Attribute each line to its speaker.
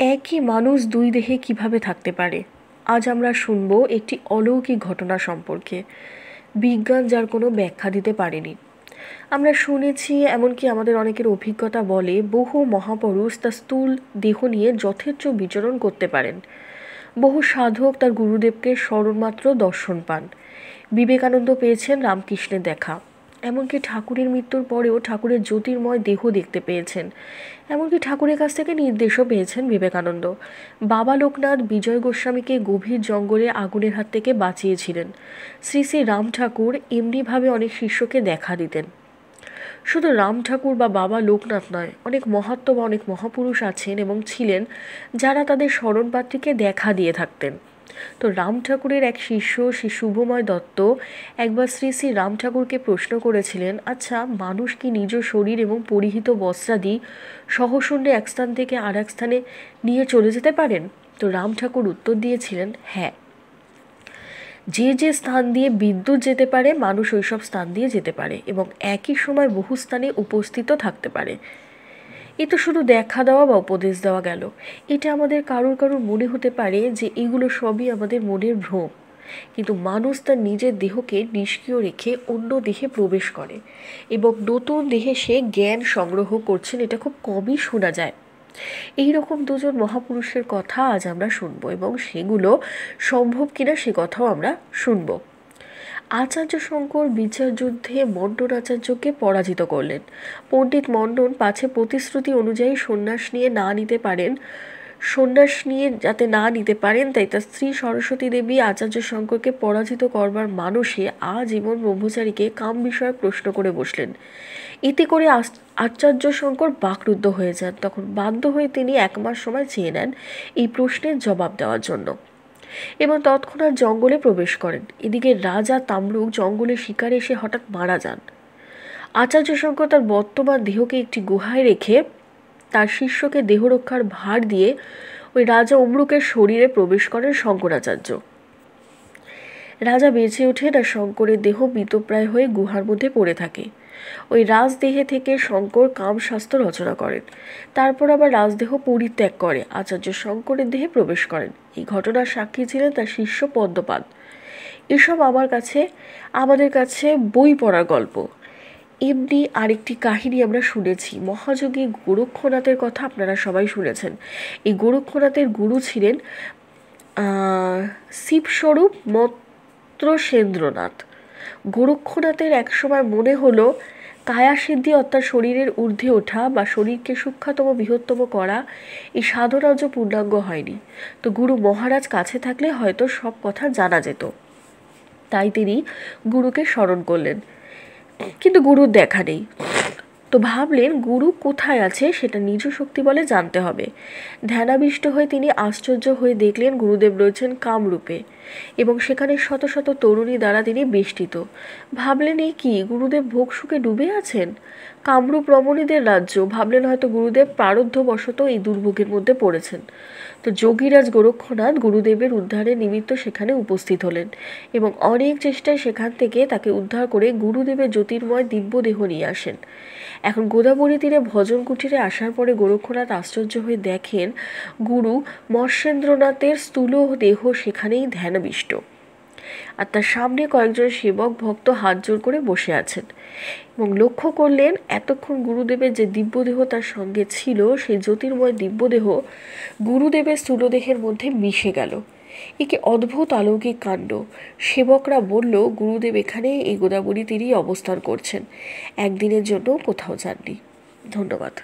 Speaker 1: একই মানুষ দুই দেহে কিভাবে থাকতে পারে? আজ আমরা শুনব একটি অলৌকিক ঘটনা সম্পর্কে, বিজ্ঞান যার কোনো ব্যাখ্যা দিতে পারেনি। আমরা শুনেছি, এমনকি আমাদের অনেকের অভিজ্ঞতা বলে, বহু মহাপুরুষ তার স্থূল দেহ নিয়ে যথেচ্ছ বিচরণ করতে পারেন। বহু সাধক তার গুরুদেবকে স্মরণমাত্র দর্শন পান। বিবেকানন্দ পেয়েছেন রামকৃষ্ণের দেখা। এমনকি ঠাকুরের মৃত্যুর পরেও ঠাকুরের জ্যোতির্ময় দেহ দেখতে পেয়েছেন। এমনকি ঠাকুরের কাছ থেকে নির্দেশও পেয়েছেন বিবেকানন্দ। বাবা লোকনাথ বিজয় গোস্বামীকে গভীর জঙ্গলে আগুনের হাত থেকে বাঁচিয়েছিলেন। শ্রী শ্রী রাম ঠাকুর এমনিভাবে অনেক শিষ্যকে দেখা দিতেন। শুধু রাম ঠাকুর বা বাবা লোকনাথ নয়, অনেক মহাত্ম বা অনেক মহাপুরুষ আছেন এবং ছিলেন যারা তাদের স্মরণপাত্রীকে দেখা দিয়ে থাকতেন। তো রাম ঠাকুরের এক শিষ্য শ্রী শুভময় দত্ত একবার শ্রী শ্রী রাম ঠাকুরকে প্রশ্ন করেছিলেন, আচ্ছা, মানুষ কি নিজ শরীর এবং পরিহিত বস্ত্রাদি সহশূন্যে এক স্থান থেকে আর এক স্থানে নিয়ে চলে যেতে পারেন? তো রাম ঠাকুর উত্তর দিয়েছিলেন, হ্যাঁ, যে যে স্থান দিয়ে বিদ্যুৎ যেতে পারে মানুষ ওই সব স্থান দিয়ে যেতে পারে এবং একই সময় বহু স্থানে উপস্থিত থাকতে পারে। এ তো শুধু দেখা দেওয়া বা উপদেশ দেওয়া গেল। এটা আমাদের কারোর মনে হতে পারে যে এগুলো সবই আমাদের মনের ভ্রম, কিন্তু মানুষ তার নিজের দেহকে নিষ্ক্রিয় রেখে অন্য দেহে প্রবেশ করে এবং নতুন দেহে সে জ্ঞান সংগ্রহ করছেন, এটা খুব কমই শোনা যায়। এই রকম দুজন মহাপুরুষের কথা আজ আমরা শুনবো এবং সেগুলো সম্ভব কিনা সে কথাও আমরা শুনবো। আচার্য শঙ্কর বিচার যুদ্ধে মণ্ডন আচার্যকে পরাজিত করলেন। পণ্ডিত মণ্ডন পাছে প্রতিশ্রুতি অনুযায়ী সন্ন্যাস নিয়ে যাতে না নিতে পারেন, তাই তার স্ত্রী সরস্বতী দেবী আচার্য শঙ্করকে পরাজিত করবার মানসে আজীবন ব্রহ্মচারীকে কাম বিষয়ক প্রশ্ন করে বসলেন। এতে করে আচার্য শঙ্কর বাকরুদ্ধ হয়ে যান। তখন বাধ্য হয়ে তিনি 1 মাস সময় চেয়ে নেন এই প্রশ্নের জবাব দেওয়ার জন্য এবং তৎক্ষণাৎ জঙ্গলে প্রবেশ করেন। এদিকে রাজা তামলুক জঙ্গলে শিকারে এসে হঠাৎ মারা যান। আচার্য শঙ্কর তার বর্তমান দেহকে একটি গুহায় রেখে তার শিষ্যকে দেহ রক্ষার ভার দিয়ে ওই রাজা অমরুকের শরীরে প্রবেশ করেন শঙ্করাচার্য। রাজা বেঁচে ওঠেন আর শঙ্করের দেহ মৃতপ্রায় হয়ে গুহার মধ্যে পড়ে থাকে। ওই রাজদেহে থেকে শঙ্কর কামশাস্ত্র রচনা করেন। তারপর আবার রাজদেহ পরিত্যাগ করে আচার্য শঙ্করের দেহে প্রবেশ করেন। এই ঘটনার সাক্ষী ছিলেন তার শিষ্য পদ্মপাদ। এসব আমাদের কাছে বই পড়ার গল্প। এমনি আরেকটি কাহিনী আমরা শুনেছি, মহাযোগী গোরক্ষনাথের কথা আপনারা সবাই শুনেছেন। এই গোরক্ষনাথের গুরু ছিলেন শিবস্বরূপ মন্ত্রসেন্দ্রনাথ। গোরক্ষনাথের একসময় মনে হলো কায়াসিদ্ধি, অর্থাৎ শরীরের ঊর্ধ্বে ওঠা বা শরীরকে সূক্ষ্মতম বৃহত্তম করা, এই সাধনার্য পূর্ণাঙ্গ হয়নি। তো গুরু মহারাজ কাছে থাকলে হয়তো সব কথা জানা যেত। তাই তিনি গুরুকে স্মরণ করলেন, কিন্তু গুরুর দেখা নেই। তো ভাবলেন গুরু কোথায় আছে সেটা নিজ শক্তি বলে জানতে হবে। ধ্যানাবিষ্ট হয়ে তিনি আশ্চর্য হয়ে দেখলেন গুরুদেব রয়েছেন কামরূপে এবং সেখানে শত শত তরুণী দ্বারা তিনি বেষ্টিত। ভাবলেন এই কি, গুরুদেব ভোগ সুখে ডুবে আছেন? কামরূপ রমণীদের রাজ্য। ভাবলেন হয়তো গুরুদেব প্রারব্ধবশত এই দুর্ভোগের মধ্যে পড়েছেন। তো যোগীরাজ গোরক্ষনাথ গুরুদেবের উদ্ধারের নিমিত্ত সেখানে উপস্থিত হলেন এবং অনেক চেষ্টায় সেখান থেকে তাকে উদ্ধার করে গুরুদেবের জ্যোতির্ময় দিব্য দেহ নিয়ে আসেন। এখন গোদাবরী তীরে ভজন কুটিরে আসার পরে গোরক্ষনাথ আশ্চর্য হয়ে দেখেন গুরু মৎস্যেন্দ্রনাথের স্থূল দেহ সেখানেই ধ্যানাবিষ্ট, আর তার সামনে কয়েকজন সেবক ভক্ত হাত জোর করে বসে আছেন এবং লক্ষ্য করলেন এতক্ষণ গুরুদেবের যে দিব্যদেহ তার সঙ্গে ছিল, সেই জ্যোতির্ময় দিব্যদেহ গুরুদেবের স্থূলদেহের মধ্যে মিশে গেল। একে অদ্ভুত অলৌকিক কাণ্ড। সেবকরা বলল, গুরুদেব এখানে এই গোদাবরী তীরেই অবস্থান করছেন, একদিনের জন্য কোথাও যাননি। ধন্যবাদ।